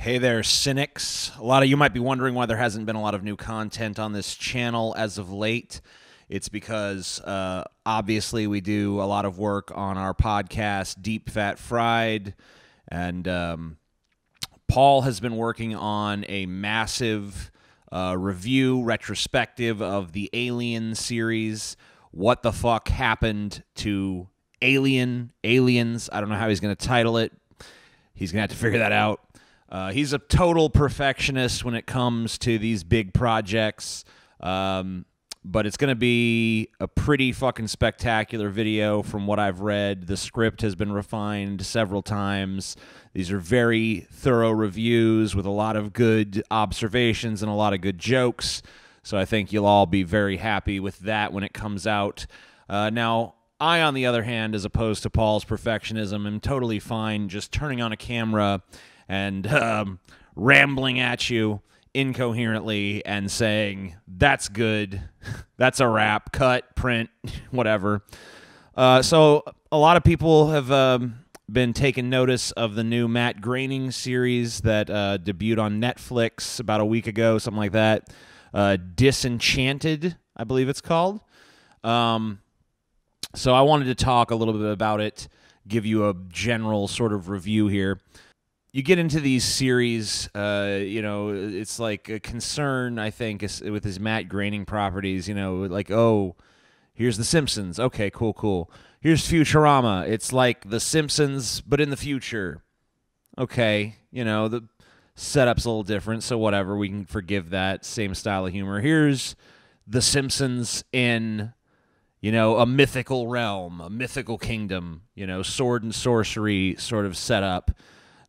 Hey there, cynics. A lot of you might be wondering why there hasn't been a lot of new content on this channel as of late. It's because, obviously, we do a lot of work on our podcast, Deep Fat Fried, and Paul has been working on a massive review, retrospective of the Alien series. What the fuck happened to Aliens? I don't know how he's going to title it. He's going to have to figure that out. He's a total perfectionist when it comes to these big projects, but it's going to be a pretty fucking spectacular video from what I've read. The script has been refined several times. These are very thorough reviews with a lot of good observations and a lot of good jokes, so I think you'll all be very happy with that when it comes out. Now, I, on the other hand, as opposed to Paul's perfectionism, am totally fine just turning on a camera and rambling at you incoherently and saying, that's good, that's a wrap, cut, print, whatever. So a lot of people have been taking notice of the new Matt Groening series that debuted on Netflix about a week ago, something like that. Disenchanted, I believe it's called. So I wanted to talk a little bit about it, give you a general sort of review here. You get into these series, it's like a concern, I think, with his Matt Groening properties, like, oh, here's The Simpsons. Okay, cool. Here's Futurama. It's like The Simpsons, but in the future. Okay, the setup's a little different, so whatever, we can forgive that. Same style of humor. Here's The Simpsons in, a mythical realm, a mythical kingdom, sword and sorcery sort of setup.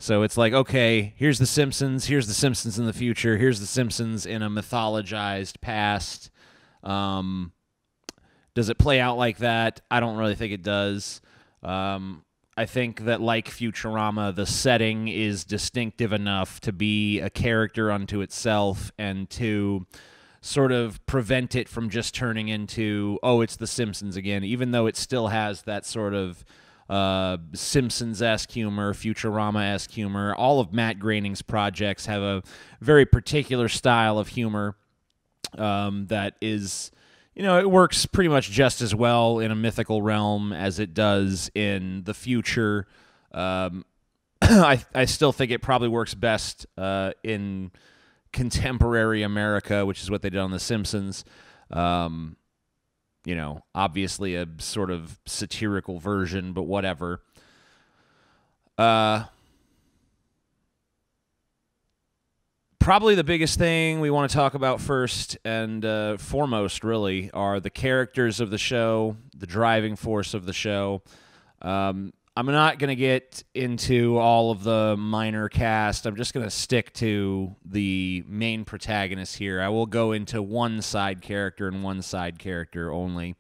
So it's like, okay, here's The Simpsons in the future, here's The Simpsons in a mythologized past. Does it play out like that? I don't really think it does. I think that, like Futurama, the setting is distinctive enough to be a character unto itself and to sort of prevent it from just turning into, oh, it's The Simpsons again, even though it still has that sort of Simpsons-esque humor, Futurama-esque humor. All of Matt Groening's projects have a very particular style of humor that is, it works pretty much just as well in a mythical realm as it does in the future. I still think it probably works best in contemporary America, which is what they did on The Simpsons. Obviously a sort of satirical version, but whatever. Probably the biggest thing we want to talk about first and foremost, really, are the characters of the show, the driving force of the show. I'm not going to get into all of the minor cast. I'm just going to stick to the main protagonist here. I will go into one side character and one side character only.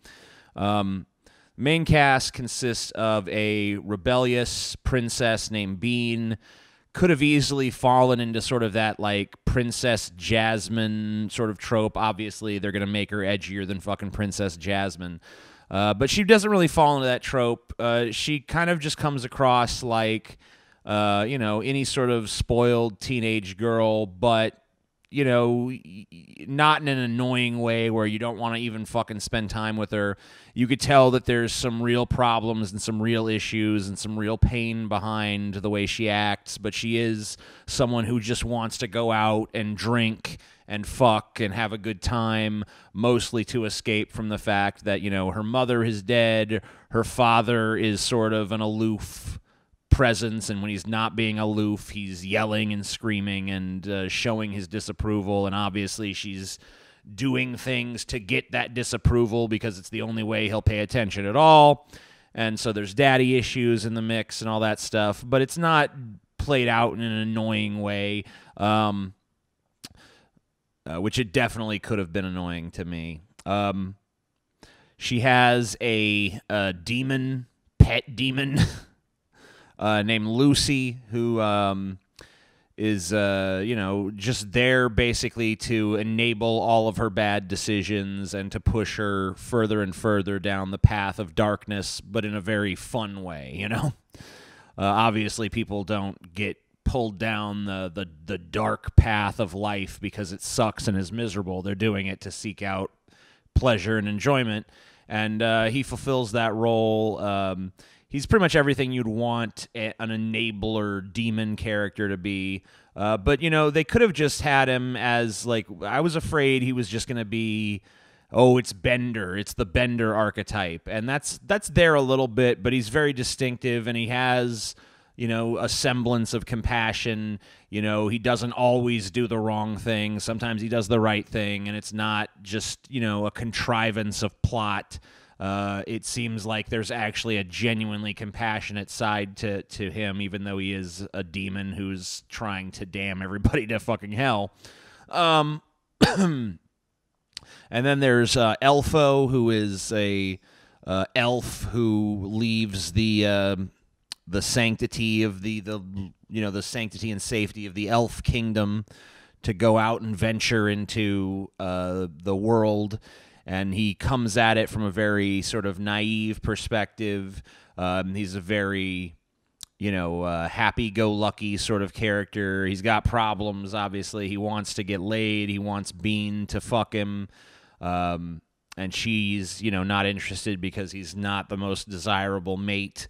Main cast consists of a rebellious princess named Bean. Could have easily fallen into sort of that, like, Princess Jasmine sort of trope. Obviously, they're going to make her edgier than fucking Princess Jasmine. But she doesn't really fall into that trope. She kind of just comes across like, any sort of spoiled teenage girl, but, not in an annoying way where you don't want to even fucking spend time with her. You could tell that there's some real problems and some real issues and some real pain behind the way she acts, but she is someone who just wants to go out and drink and fuck and have a good time, mostly to escape from the fact that, her mother is dead, her father is sort of an aloof presence, and when he's not being aloof, he's yelling and screaming and showing his disapproval, and obviously she's doing things to get that disapproval because it's the only way he'll pay attention at all, and so there's daddy issues in the mix and all that stuff, but it's not played out in an annoying way, which it definitely could have been annoying to me. She has a pet demon, named Lucy, who is, just there basically to enable all of her bad decisions and to push her further and further down the path of darkness, but in a very fun way, Obviously, people don't get pulled down the dark path of life because it sucks and is miserable. They're doing it to seek out pleasure and enjoyment, and he fulfills that role. He's pretty much everything you'd want an enabler demon character to be. But, you know, they could have just had him as, like, I was afraid he was just going to be, oh, it's Bender. It's the Bender archetype. And that's there a little bit, but he's very distinctive, and he has, you know, a semblance of compassion. You know, he doesn't always do the wrong thing. Sometimes he does the right thing, and it's not just, you know, a contrivance of plot. It seems like there's actually a genuinely compassionate side to him, even though he is a demon who's trying to damn everybody to fucking hell. And then there's Elfo, who is a elf who leaves the sanctity of the sanctity and safety of the elf kingdom to go out and venture into the world. And he comes at it from a very sort of naive perspective. He's a very, you know, happy-go-lucky sort of character. He's got problems, obviously. He wants to get laid. He wants Bean to fuck him. And she's, you know, not interested because he's not the most desirable mate.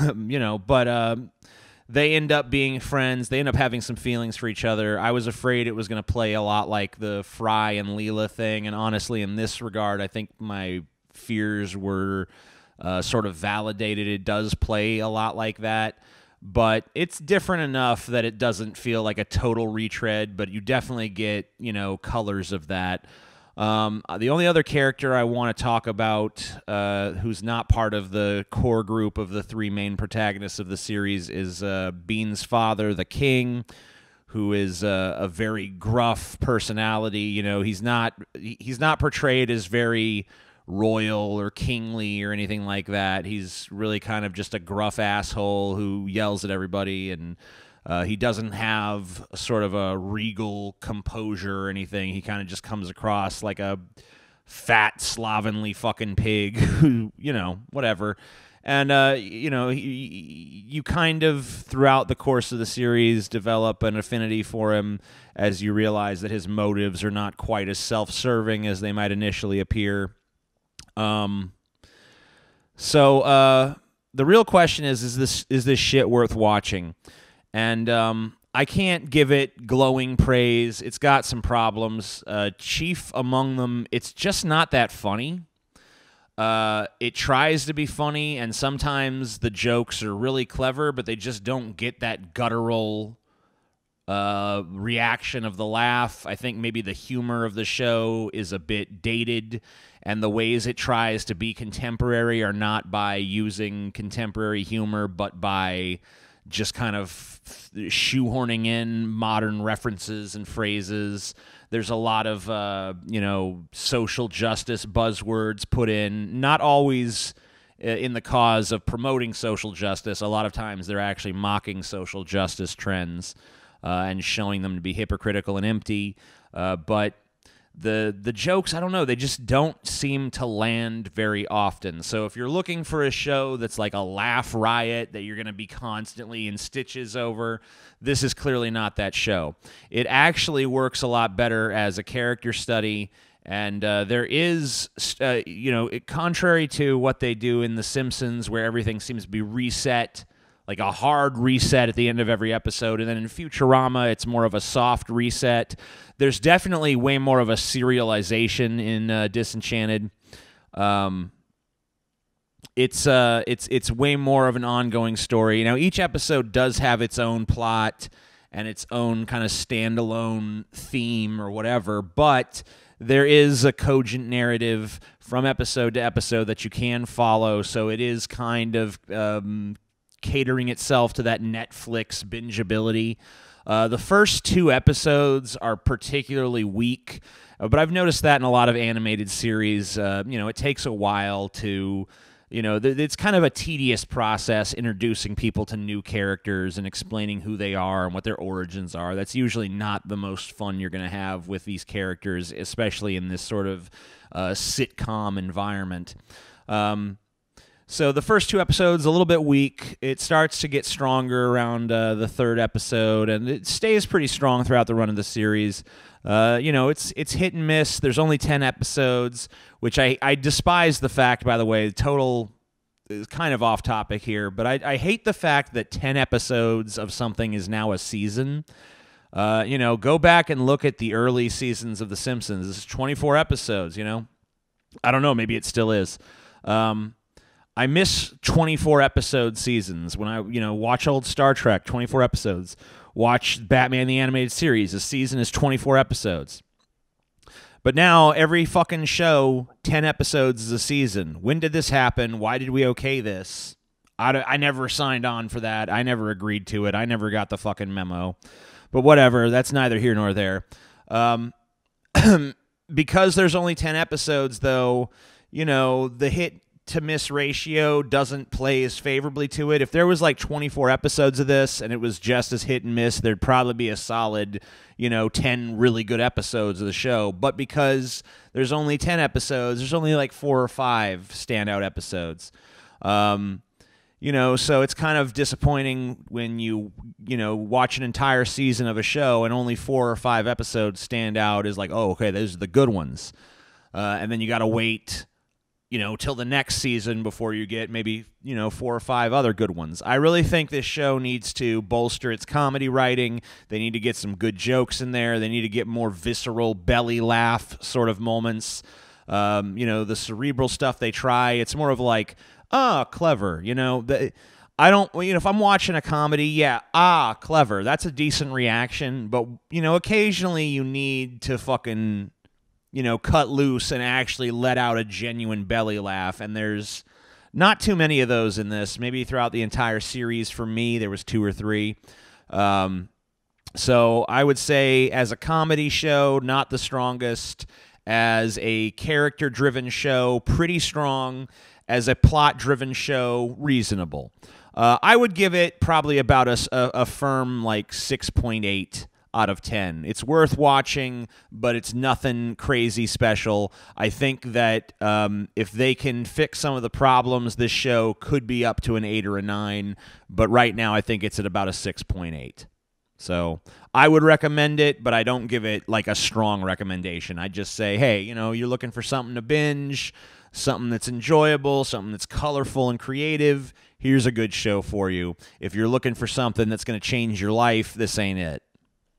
You know, but they end up being friends. They end up having some feelings for each other. I was afraid it was going to play a lot like the Fry and Leela thing, and honestly, in this regard, I think my fears were sort of validated. It does play a lot like that, but it's different enough that it doesn't feel like a total retread, but you definitely get, you know, colors of that. The only other character I want to talk about who's not part of the core group of the three main protagonists of the series is Bean's father, the King, who is a very gruff personality. You know, he's not portrayed as very royal or kingly or anything like that. He's really kind of just a gruff asshole who yells at everybody, and he doesn't have sort of a regal composure or anything. He kind of just comes across like a fat, slovenly fucking pig who, you know, whatever. And, you know, you kind of, throughout the course of the series, develop an affinity for him as you realize that his motives are not quite as self-serving as they might initially appear. So the real question is this shit worth watching? And I can't give it glowing praise. It's got some problems. Chief among them, it's just not that funny. It tries to be funny, and sometimes the jokes are really clever, but they just don't get that guttural reaction of the laugh. I think maybe the humor of the show is a bit dated, and the ways it tries to be contemporary are not by using contemporary humor, but by just kind of shoehorning in modern references and phrases. There's a lot of, you know, social justice buzzwords put in, not always in the cause of promoting social justice. A lot of times they're actually mocking social justice trends and showing them to be hypocritical and empty. But the jokes, I don't know, they just don't seem to land very often. So if you're looking for a show that's like a laugh riot that you're going to be constantly in stitches over, this is clearly not that show. It actually works a lot better as a character study, and there is, you know, contrary to what they do in The Simpsons, where everything seems to be reset, like a hard reset at the end of every episode, and then in Futurama, it's more of a soft reset. There's definitely way more of a serialization in Disenchanted. It's way more of an ongoing story. Now, each episode does have its own plot and its own kind of standalone theme or whatever, but there is a cogent narrative from episode to episode that you can follow, so it is kind of catering itself to that Netflix bingeability. The first two episodes are particularly weak, but I've noticed that in a lot of animated series. You know, it takes a while to, you know, it's kind of a tedious process introducing people to new characters and explaining who they are and what their origins are. That's usually not the most fun you're going to have with these characters, especially in this sort of sitcom environment. So the first 2 episodes a little bit weak. It starts to get stronger around the 3rd episode, and it stays pretty strong throughout the run of the series. It's hit and miss. There's only 10 episodes, which I despise the fact, by the way. The total is kind of off topic here, but I hate the fact that 10 episodes of something is now a season. Go back and look at the early seasons of The Simpsons. This is 24 episodes, I don't know, maybe it still is. I miss 24 episode seasons. When I, watch old Star Trek, 24 episodes. Watch Batman the Animated Series. A season is 24 episodes. But now every fucking show, 10 episodes is a season. When did this happen? Why did we okay this? I never signed on for that. I never agreed to it. I never got the fucking memo. But whatever, that's neither here nor there. Because there's only 10 episodes, though, the hit to miss ratio doesn't play as favorably to it. If there was like 24 episodes of this and it was just as hit and miss, there'd probably be a solid, 10 really good episodes of the show. But because there's only 10 episodes, there's only like 4 or 5 standout episodes. So it's kind of disappointing when you watch an entire season of a show and only 4 or 5 episodes stand out as like, oh, okay, those are the good ones. And then you got to wait till the next season before you get maybe, 4 or 5 other good ones. I really think this show needs to bolster its comedy writing. They need to get some good jokes in there. They need to get more visceral belly laugh sort of moments. The cerebral stuff they try, it's more of like, clever. I don't, if I'm watching a comedy, yeah, clever. That's a decent reaction. But, occasionally you need to fucking cut loose and actually let out a genuine belly laugh. And there's not too many of those in this. Maybe throughout the entire series for me, there was 2 or 3. So I would say as a comedy show, not the strongest. As a character-driven show, pretty strong. As a plot-driven show, reasonable. I would give it probably about a firm like 6.8. out of 10. It's worth watching, but it's nothing crazy special. I think that if they can fix some of the problems, this show could be up to an 8 or a 9, but right now I think it's at about a 6.8. So I would recommend it, but I don't give it like a strong recommendation. I just say, hey, you're looking for something to binge, something that's enjoyable, something that's colorful and creative. Here's a good show for you. If you're looking for something that's going to change your life, this ain't it.